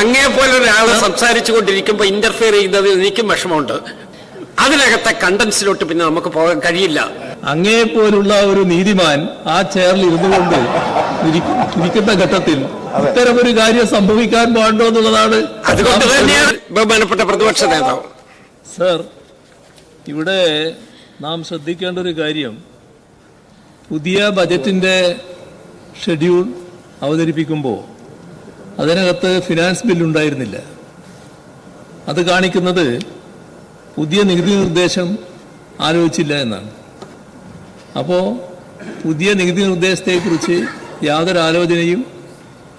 അങ്ങേപോലെ ഒരാൾ സംസാരിച്ചു കൊണ്ടിരിക്കുമ്പോൾ ഇന്റർഫിയർ ചെയ്യുന്നത് എനിക്കും വിഷമമുണ്ട്. അതിനകത്തെ കണ്ടൻസിലോട്ട് പിന്നെ നമുക്ക് പോകാൻ കഴിയില്ല. അങ്ങേപോലുള്ള ഒരു നീതിമാൻ ആ ചെയറിൽ ഇരുന്നുകൊണ്ട് ഇരിക്കുന്ന ഘട്ടത്തിൽ ഇത്തരമൊരു കാര്യം സംഭവിക്കാൻ പാടുണ്ടോ എന്നുള്ളതാണ്. അതുകൊണ്ട് തന്നെയാണ് ബഹുമാനപ്പെട്ട പ്രതിപക്ഷ നേതാവ്. സർ, ഇവിടെ നാം ശ്രദ്ധിക്കേണ്ട ഒരു കാര്യം, പുതിയ ബജറ്റിന്റെ ഷെഡ്യൂൾ അവതരിപ്പിക്കുമ്പോൾ അതിനകത്ത് ഫിനാൻസ് ബില്ലുണ്ടായിരുന്നില്ല. അത് കാണിക്കുന്നത് പുതിയ നികുതി നിർദ്ദേശം ആലോചിച്ചില്ല എന്നാണ്. അപ്പോൾ പുതിയ നികുതി നിർദ്ദേശത്തെക്കുറിച്ച് യാതൊരു ആലോചനയും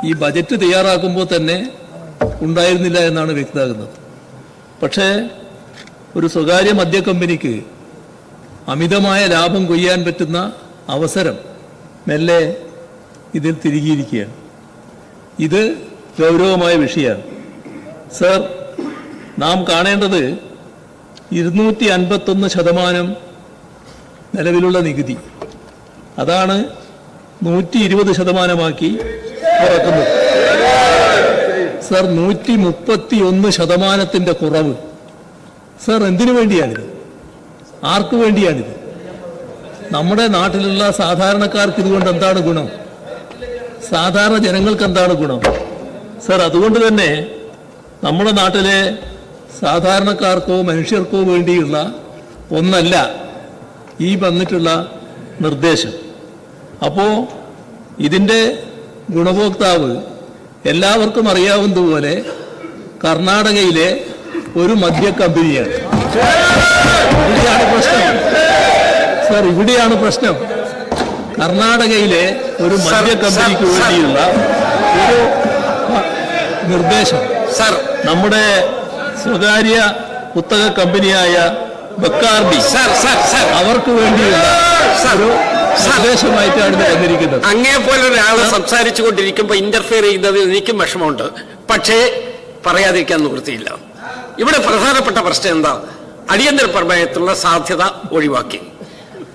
ഈ ബജറ്റ് തയ്യാറാക്കുമ്പോൾ തന്നെ ഉണ്ടായിരുന്നില്ല എന്നാണ് വ്യക്തമാകുന്നത്. പക്ഷേ ഒരു സ്വകാര്യ മദ്യ കമ്പനിക്ക് അമിതമായ ലാഭം കൊയ്യാൻ പറ്റുന്ന അവസരം മെല്ലെ ഇതിൽ തിരികിയിരിക്കുകയാണ്. ഇത് ഗൗരവമായ വിഷയമാണ്. സർ, നാം കാണേണ്ടത് 251% നിലവിലുള്ള നികുതി, അതാണ് 120% കുറക്കുന്നത്. സർ, 131% കുറവ്. സർ, എന്തിനു വേണ്ടിയാണിത്? ആർക്കു വേണ്ടിയാണിത്? നമ്മുടെ നാട്ടിലുള്ള സാധാരണക്കാർക്ക് ഇതുകൊണ്ട് എന്താണ് ഗുണം? സാധാരണ ജനങ്ങൾക്ക് എന്താണ് ഗുണം? സർ, അതുകൊണ്ട് തന്നെ നമ്മുടെ നാട്ടിലെ സാധാരണക്കാർക്കോ മനുഷ്യർക്കോ വേണ്ടിയുള്ള ഒന്നല്ല ഈ വന്നിട്ടുള്ള നിർദ്ദേശം. അപ്പോൾ ഇതിൻ്റെ ഗുണഭോക്താവ് എല്ലാവർക്കും അറിയാവുന്നതുപോലെ കർണാടകയിലെ ഒരു മദ്യ കമ്പനിയാണ്. ഇവിടെയാണ് പ്രശ്നം. സർ, ഇവിടെയാണ് പ്രശ്നം. കർണാടകയിലെ ഒരു മദ്യ കമ്പനിക്ക് വേണ്ടിയുള്ള ഒരു നിർദ്ദേശം സർ നമ്മുടെ സ്വകാര്യ പുസ്തക കമ്പനിയായ ബക്കാർഡി അവർക്ക് വേണ്ടിയുള്ള ഒരു നിർദ്ദേശമായിട്ടാണ് ഇത് വന്നിരിക്കുന്നത്. അങ്ങേപോലെ ഒരാൾ സംസാരിച്ചു കൊണ്ടിരിക്കുമ്പോൾ ഇന്റർഫിയർ ചെയ്യുന്നത് എനിക്കും വിഷമമുണ്ട്. പക്ഷേ പറയാതിരിക്കാൻ നിവൃത്തിയില്ല. ഇവിടെ പ്രധാനപ്പെട്ട പ്രശ്നം എന്താ? അടിയന്തര പ്രമേയത്തിലുള്ള സാധ്യത ഒഴിവാക്കി.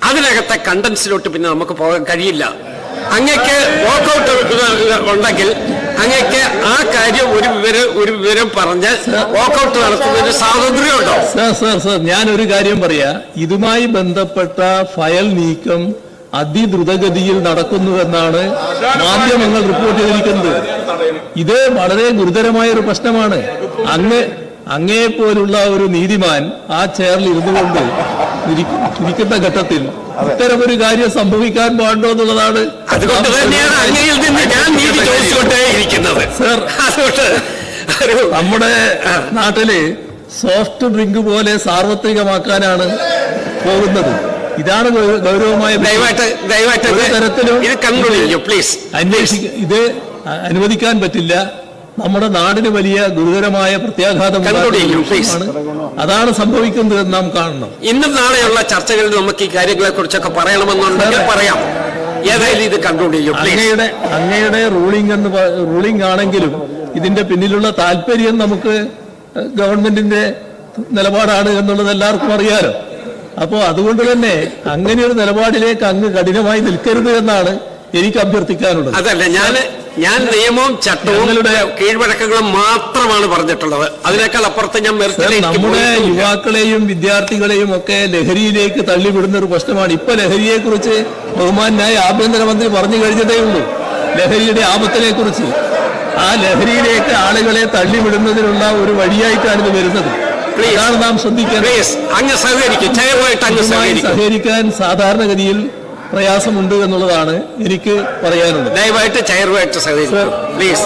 അതിനകത്തെ കണ്ടൻസിലോട്ട് പിന്നെ നമുക്ക് പോകാൻ കഴിയില്ല. അങ്ങക്ക് വാക്കൗട്ട് ഉണ്ടെങ്കിൽ അങ്ങക്ക് ആ കാര്യം ഒരു വിവരം പറഞ്ഞ് വാക്കൗട്ട് നടത്തുന്നതിന് സ്വാതന്ത്ര്യമുണ്ടോ? സർ, ഞാനൊരു കാര്യം പറയാ. ഇതുമായി ബന്ധപ്പെട്ട ഫയൽ നീക്കം അതിദ്രുതഗതിയിൽ നടക്കുന്നുവെന്നാണ് മാധ്യമങ്ങൾ റിപ്പോർട്ട് ചെയ്തിരിക്കുന്നത്. ഇത് വളരെ ഗുരുതരമായ ഒരു പ്രശ്നമാണ്. അങ്ങേപ്പോലുള്ള ഒരു നീതിമാൻ ആ ചെയറിൽ ഇരുന്നുകൊണ്ട് ഇരിക്കുന്ന ഘട്ടത്തിൽ ഇത്തരമൊരു കാര്യം സംഭവിക്കാൻ പാടുണ്ടോ എന്നുള്ളതാണ്. അതുകൊണ്ട് തന്നെയാണ് അങ്ങയിൽ നിന്ന് ഞാൻ നീതി ചോദിച്ചുകൊണ്ടേയിരിക്കുന്നത്. സർ, നമ്മുടെ നാട്ടില് സോഫ്റ്റ് ഡ്രിങ്ക് പോലെ സാർവത്രികമാക്കാനാണ് പോകുന്നത്. ഇതാണ് ഗൗരവമായ തരത്തിലും ഇത് അനുവദിക്കാൻ പറ്റില്ല. നമ്മുടെ നാടിന് വലിയ ഗുരുതരമായ പ്രത്യാഘാതമാണ്. അതാണ് സംഭവിക്കുന്നത് നാം കാണണം. ഇന്നും നാളെയുള്ള ചർച്ചകളിൽ നമുക്ക് ഈ കാര്യങ്ങളെ കുറിച്ചൊക്കെ പറയണമെന്നുണ്ടെങ്കിൽ പറയാം. ഏതായാലും ഇത് കൺക്ലൂഡ് ചെയ്യും. അങ്ങയുടെ റൂളിംഗ് ആണെങ്കിലും ഇതിന്റെ പിന്നിലുള്ള താല്പര്യം നമുക്ക് ഗവൺമെന്റിന്റെ നിലപാടാണ് എന്നുള്ളത് എല്ലാവർക്കും അറിയാലോ. അപ്പോൾ അതുകൊണ്ട് തന്നെ അങ്ങനെ ഒരു നിലപാടിലേക്ക് അങ്ങ് കഠിനമായി നിൽക്കരുത് എന്നാണ് എനിക്ക് അഭ്യർത്ഥിക്കാനുള്ളത്. അതല്ല, ഞാൻ നിയമവും ചട്ടവും കീഴ്വഴക്കങ്ങളും മാത്രമാണ് പറഞ്ഞിട്ടുള്ളത്. അതിനേക്കാൾ അപ്പുറത്ത് ഞാൻ നമ്മുടെ യുവാക്കളെയും വിദ്യാർത്ഥികളെയും ഒക്കെ ലഹരിയിലേക്ക് തള്ളിവിടുന്ന ഒരു പ്രശ്നമാണ്. ഇപ്പൊ ലഹരിയെ കുറിച്ച് ബഹുമാനായ ആഭ്യന്തരമന്ത്രി പറഞ്ഞു കഴിഞ്ഞതേ ഉള്ളൂ. ലഹരിയുടെ ആപത്തിനെ കുറിച്ച്. ആ ലഹരിയിലേക്ക് ആളുകളെ തള്ളിവിടുന്നതിനുള്ള ഒരു വഴിയായിട്ടാണ് ഇത് വരുന്നത്. ഇതാണ് നാം ശ്രദ്ധിക്കേണ്ടത്. സഹകരിക്കാൻ സാധാരണഗതിയിൽ പ്രയാസമുണ്ട് എന്നുള്ളതാണ് എനിക്ക് പറയാനുള്ളത്. ദയവായിട്ട് ചെയറുമായിട്ട് സഹകരിക്കും പ്ലീസ്.